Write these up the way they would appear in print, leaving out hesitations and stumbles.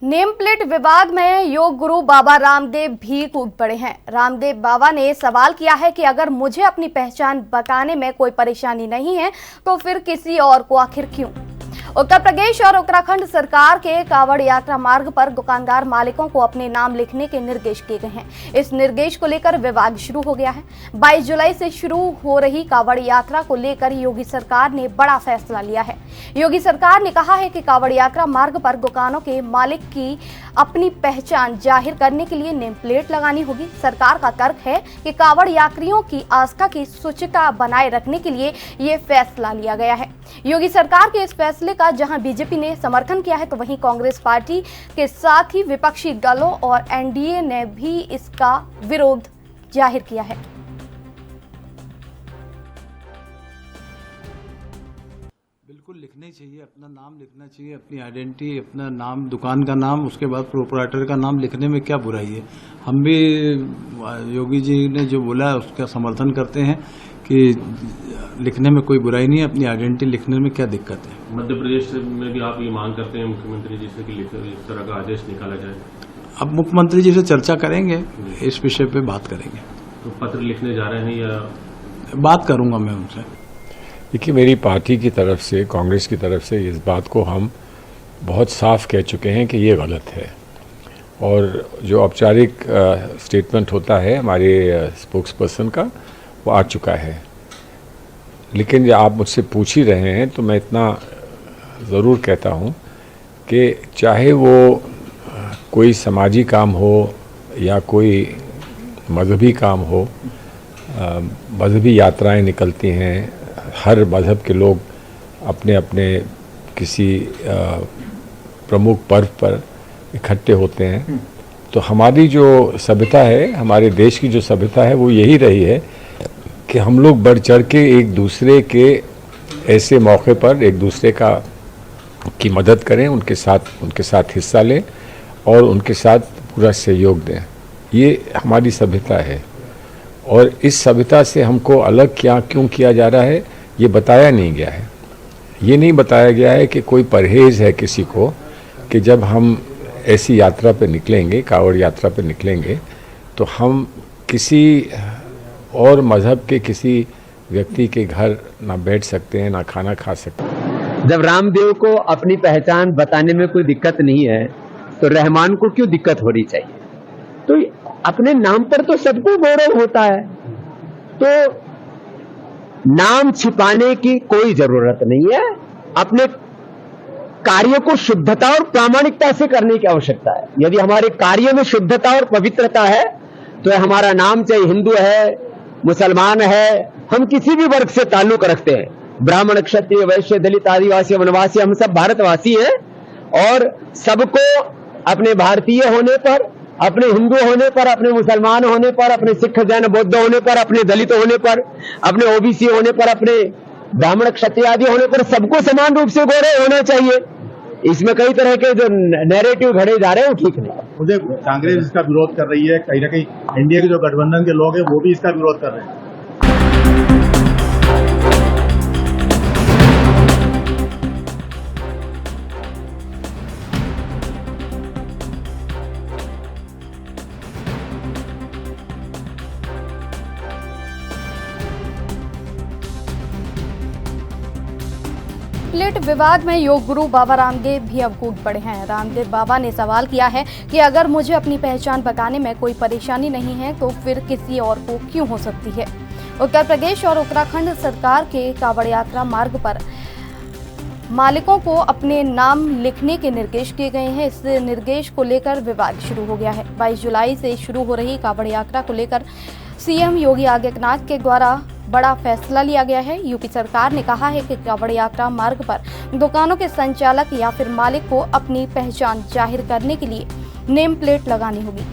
Name plate विवाद में योग गुरु बाबा रामदेव भी कूद पड़े हैं। रामदेव बाबा ने सवाल किया है कि अगर मुझे अपनी पहचान बताने में कोई परेशानी नहीं है तो फिर किसी और को आखिर क्यों। उत्तर प्रदेश और उत्तराखंड सरकार के कांवड़ यात्रा मार्ग पर दुकानदार मालिकों को अपने नाम लिखने के निर्देश दिए गए हैं। इस निर्देश को लेकर विवाद शुरू हो गया है। 22 जुलाई से शुरू हो रही कांवड़ यात्रा को लेकर योगी सरकार ने बड़ा फैसला लिया है। योगी सरकार ने कहा है कि कांवड़ यात्रा मार्ग पर दुकानों के मालिक की अपनी पहचान जाहिर करने के लिए नेम प्लेट लगानी होगी। सरकार का तर्क है कि कांवड़ यात्रियों की आस्था की शुचिता बनाए रखने के लिए ये फैसला लिया गया है। योगी सरकार के इस फैसले का जहां बीजेपी ने समर्थन किया है तो वहीं कांग्रेस पार्टी के साथ ही विपक्षी दलों और एनडीए ने भी इसका विरोध जाहिर किया है। बिल्कुल लिखना ही चाहिए, अपना नाम लिखना चाहिए, अपनी आइडेंटिटी, अपना नाम, दुकान का नाम, उसके बाद प्रोप्राइटर का नाम लिखने में क्या बुराई है। हम भी योगी जी ने जो बोला है उसका समर्थन करते हैं कि लिखने में कोई बुराई नहीं है, अपनी आइडेंटिटी लिखने में क्या दिक्कत है। मध्य प्रदेश में भी आप ये मांग करते हैं मुख्यमंत्री जी से कि इस तरह का आदेश निकाला जाए। अब मुख्यमंत्री जी से चर्चा करेंगे, इस विषय पे बात करेंगे। तो पत्र लिखने जा रहे हैं या बात करूंगा मैं उनसे। देखिए, मेरी पार्टी की तरफ से, कांग्रेस की तरफ से इस बात को हम बहुत साफ कह चुके हैं कि ये गलत है और जो औपचारिक स्टेटमेंट होता है हमारे स्पोक्स पर्सन का वो आ चुका है। लेकिन जब आप मुझसे पूछ ही रहे हैं तो मैं इतना ज़रूर कहता हूँ कि चाहे वो कोई समाजी काम हो या कोई मजहबी काम हो, मजहबी यात्राएं निकलती हैं, हर मज़हब के लोग अपने अपने किसी प्रमुख पर्व पर इकट्ठे होते हैं। तो हमारी जो सभ्यता है, हमारे देश की जो सभ्यता है वो यही रही है कि हम लोग बढ़ चढ़ के एक दूसरे के ऐसे मौके पर एक दूसरे की मदद करें, उनके साथ हिस्सा लें और उनके साथ पूरा सहयोग दें। ये हमारी सभ्यता है और इस सभ्यता से हमको अलग क्यों किया जा रहा है ये बताया नहीं गया है। ये नहीं बताया गया है कि कोई परहेज़ है किसी को कि जब हम ऐसी यात्रा पे निकलेंगे, कांवड़ यात्रा पे निकलेंगे, तो हम किसी और मज़हब के किसी व्यक्ति के घर ना बैठ सकते हैं, ना खाना खा सकते हैं। जब रामदेव को अपनी पहचान बताने में कोई दिक्कत नहीं है तो रहमान को क्यों दिक्कत होनी चाहिए। तो अपने नाम पर तो सबको गौरव होता है, तो नाम छिपाने की कोई जरूरत नहीं है। अपने कार्य को शुद्धता और प्रामाणिकता से करने की आवश्यकता है। यदि हमारे कार्य में शुद्धता और पवित्रता है तो हमारा नाम चाहे हिंदू है, मुसलमान है, हम किसी भी वर्ग से ताल्लुक रखते हैं, ब्राह्मण, क्षत्रिय, वैश्य, दलित, आदिवासी, वनवासी, हम सब भारतवासी हैं और सबको अपने भारतीय होने पर, अपने हिंदू होने पर, अपने मुसलमान होने पर, अपने सिख, जैन, बौद्ध होने पर, अपने दलित होने पर, अपने ओबीसी होने पर, अपने ब्राह्मण, क्षत्रिय आदि होने पर सबको समान रूप से गौरव होना चाहिए। इसमें कई तरह के जो नैरेटिव घड़े जा रहे हैं वो ठीक नहीं। मुझे कांग्रेस इसका विरोध कर रही है, कहीं ना कहीं एनडीए के जो गठबंधन के लोग हैं वो भी इसका विरोध कर रहे हैं। प्लेट विवाद में योग गुरु बाबा रामदेव भी अब कूद पड़े हैं। रामदेव बाबा ने सवाल किया है कि अगर मुझे अपनी पहचान बताने में कोई परेशानी नहीं है तो फिर किसी और को क्यों हो सकती है। उत्तर प्रदेश और उत्तराखंड सरकार के कांवड़ यात्रा मार्ग पर मालिकों को अपने नाम लिखने के निर्देश दिए गए हैं। इस निर्देश को लेकर विवाद शुरू हो गया है। 22 जुलाई से शुरू हो रही कांवड़ यात्रा को लेकर सीएम योगी आदित्यनाथ के द्वारा बड़ा फैसला लिया गया है। यूपी सरकार ने कहा है कि कांवड़ यात्रा मार्ग पर दुकानों के संचालक या फिर मालिक को अपनी पहचान जाहिर करने के लिए नेम प्लेट लगानी होगी।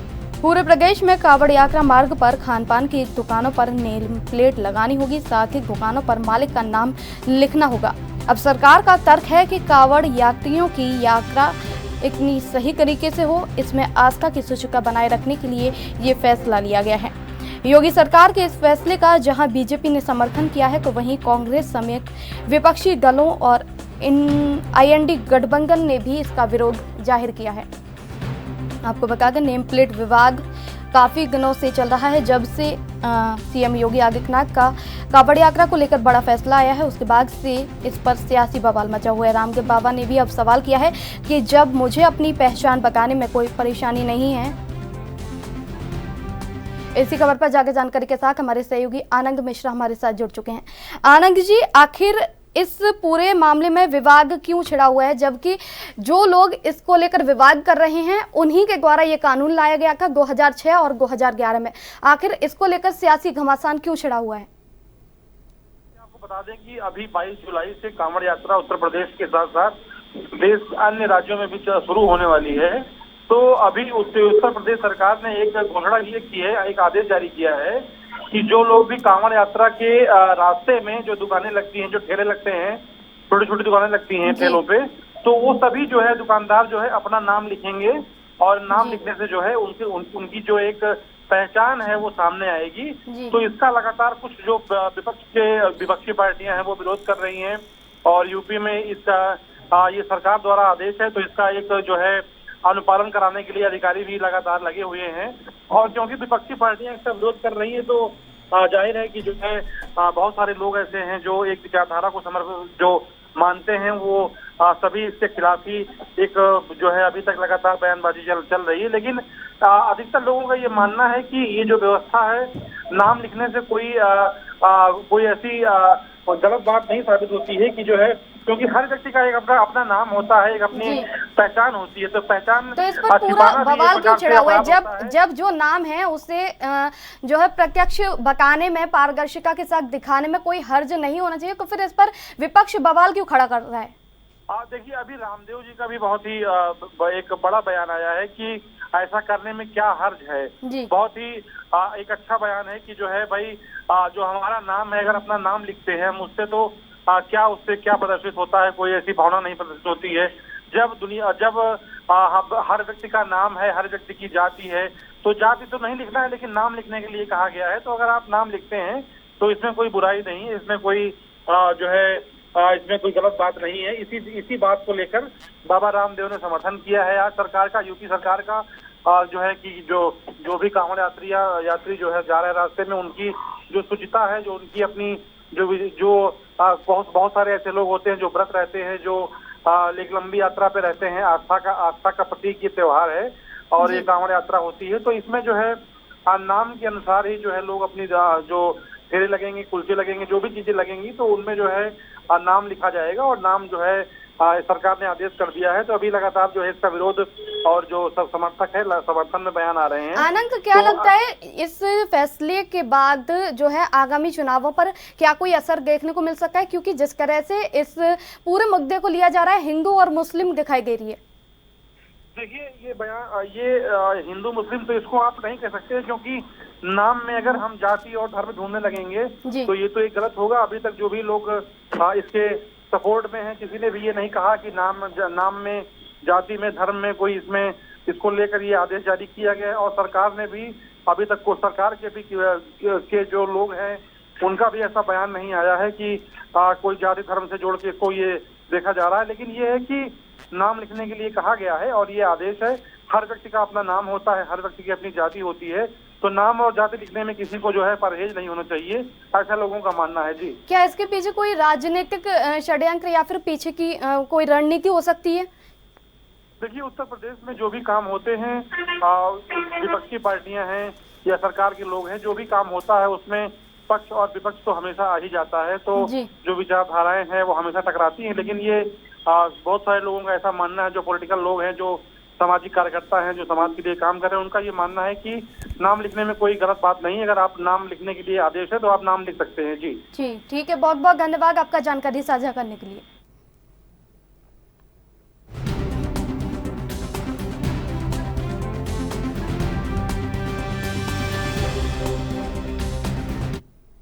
पूरे प्रदेश में कांवड़ यात्रा मार्ग पर खान पान की दुकानों पर नेम प्लेट लगानी होगी, साथ ही दुकानों पर मालिक का नाम लिखना होगा। अब सरकार का तर्क है कि कांवड़ यात्रियों की यात्रा इतनी सही तरीके से हो, इसमें आस्था की शुचिता बनाए रखने के लिए ये फैसला लिया गया है। योगी सरकार के इस फैसले का जहां बीजेपी ने समर्थन किया है तो वहीं कांग्रेस समेत विपक्षी दलों और आईएनडी गठबंधन ने भी इसका विरोध जाहिर किया है। आपको बता दें नेम प्लेट विवाद काफ़ी दिनों से चल रहा है। जब से सीएम योगी आदित्यनाथ का कांवड़ यात्रा को लेकर बड़ा फैसला आया है, उसके बाद से इस पर सियासी बवाल मचा हुआ है। रामदेव बाबा ने भी अब सवाल किया है कि जब मुझे अपनी पहचान बताने में कोई परेशानी नहीं है। इसी खबर पर ज्यादा जानकारी के साथ हमारे सहयोगी आनंद मिश्रा हमारे साथ जुड़ चुके हैं। आनंद जी, आखिर इस पूरे मामले में विवाद क्यों छिड़ा हुआ है, जबकि जो लोग इसको लेकर विवाद कर रहे हैं उन्हीं के द्वारा ये कानून लाया गया था 2006 और 2011 में। आखिर इसको लेकर सियासी घमासान क्यों छिड़ा हुआ है? आपको बता दें कि अभी 22 जुलाई से कांवड़ यात्रा उत्तर प्रदेश के साथ साथ देश के अन्य राज्यों में भी शुरू होने वाली है। तो अभी उत्तर प्रदेश सरकार ने एक घोषणा ये की है, एक आदेश जारी किया है कि जो लोग भी कांवड़ यात्रा के रास्ते में जो दुकानें लगती हैं, जो ठेले लगते हैं, छोटी छोटी दुकानें लगती हैं ठेलों पे, तो वो सभी जो है दुकानदार जो है अपना नाम लिखेंगे और नाम लिखने से जो है उनकी जो एक पहचान है वो सामने आएगी। तो इसका लगातार कुछ जो विपक्षी पार्टियां हैं वो विरोध कर रही हैं और यूपी में इसका ये सरकार द्वारा आदेश है, तो इसका एक जो है अनुपालन कराने के लिए अधिकारी भी लगातार लगे हुए हैं। और क्योंकि विपक्षी पार्टियां इसका विरोध कर रही है तो जाहिर है कि जो है बहुत सारे लोग ऐसे हैं जो एक विचारधारा को जो मानते हैं, वो सभी इसके खिलाफ ही एक जो है अभी तक लगातार बयानबाजी चल रही है। लेकिन अधिकतर लोगों का ये मानना है कि ये जो व्यवस्था है, नाम लिखने से कोई ऐसी गलत बात नहीं साबित होती है कि जो है, क्योंकि हर व्यक्ति का एक अपना नाम होता है, एक अपनी पहचान होती है। तो पहचान तो इस पर पूरा बवाल क्यों छिड़ा हुआ है? जब जो नाम है उसे जो है प्रत्यक्ष बताने में, पारदर्शिता के साथ दिखाने में कोई हर्ज नहीं होना चाहिए, तो फिर इस पर विपक्ष बवाल क्यों खड़ा कर रहा है? देखिए, अभी रामदेव जी का भी बहुत ही एक बड़ा बयान आया है कि ऐसा करने में क्या हर्ज है। बहुत ही एक अच्छा बयान है कि जो है भाई, जो हमारा नाम है, अगर अपना नाम लिखते हैं हम, उससे तो उससे क्या प्रदर्शित होता है? कोई ऐसी भावना नहीं प्रदर्शित होती है। जब हर व्यक्ति का नाम है, हर व्यक्ति की जाति है, तो जाति तो नहीं लिखना है, लेकिन नाम लिखने के लिए कहा गया है। तो अगर आप नाम लिखते हैं तो इसमें कोई बुराई नहीं है, इसमें कोई जो है इसमें कोई गलत बात नहीं है। इसी बात को लेकर बाबा रामदेव ने समर्थन किया है आज सरकार का, यूपी सरकार का, जो है कि जो भी कांवड़ यात्री जो है जा रहे रास्ते में, उनकी जो शुचिता है, जो उनकी अपनी जो बहुत सारे ऐसे लोग होते हैं जो व्रत रहते हैं, जो एक लंबी यात्रा पे रहते हैं, आस्था का प्रतीक ये त्योहार है और ये कांवड़ यात्रा होती है। तो इसमें जो है नाम के अनुसार ही जो है लोग अपनी जो ठेले लगेंगे, कुलचे लगेंगे, जो भी चीजें लगेंगी, तो उनमें जो है नाम लिखा जाएगा और नाम जो है सरकार ने आदेश कर दिया है। तो अभी लगातार जो है इसका विरोध और जो सब समर्थक है समर्थन में बयान आ रहे हैं। आनंद, क्या लगता है इस फैसले के बाद जो है आगामी चुनावों पर क्या कोई असर देखने को मिल सकता है? क्योंकि जिस तरह से इस पूरे मुद्दे को लिया जा रहा है, हिंदू और मुस्लिम दिखाई दे रही है। देखिए, ये बयान, ये हिंदू मुस्लिम तो इसको आप नहीं कह सकते, क्योंकि नाम में अगर हम जाति और धर्म ढूंढने लगेंगे तो ये तो एक गलत होगा। अभी तक जो भी लोग इसके सपोर्ट में हैं, किसी ने भी ये नहीं कहा कि नाम में, जाति में, धर्म में कोई इसको लेकर ये आदेश जारी किया गया है। और सरकार ने भी अभी तक सरकार के जो लोग हैं उनका भी ऐसा बयान नहीं आया है कि कोई जाति धर्म से जोड़ के इसको ये देखा जा रहा है। लेकिन ये है कि नाम लिखने के लिए कहा गया है और ये आदेश है। हर व्यक्ति का अपना नाम होता है, हर व्यक्ति की अपनी जाति होती है, तो नाम और जाति लिखने में किसी को जो है परहेज नहीं होना चाहिए, ऐसा लोगों का मानना है। जी, क्या इसके पीछे कोई राजनीतिक षड्यंत्र या फिर पीछे की कोई रणनीति हो सकती है? देखिए, उत्तर प्रदेश में जो भी काम होते हैं, विपक्षी पार्टियां हैं या सरकार के लोग हैं, जो भी काम होता है उसमें पक्ष और विपक्ष तो हमेशा आ ही जाता है। तो जो विचारधाराएं हैं वो हमेशा टकराती हैं। लेकिन ये बहुत सारे लोगों का ऐसा मानना है, जो पॉलिटिकल लोग हैं, जो सामाजिक कार्यकर्ता हैं, जो समाज के लिए काम कर रहे हैं, उनका ये मानना है कि नाम लिखने में कोई गलत बात नहीं है। अगर आप नाम लिखने के लिए आदेश है तो आप नाम लिख सकते हैं। जी, ठीक है। बहुत बहुत धन्यवाद आपका जानकारी साझा करने के लिए।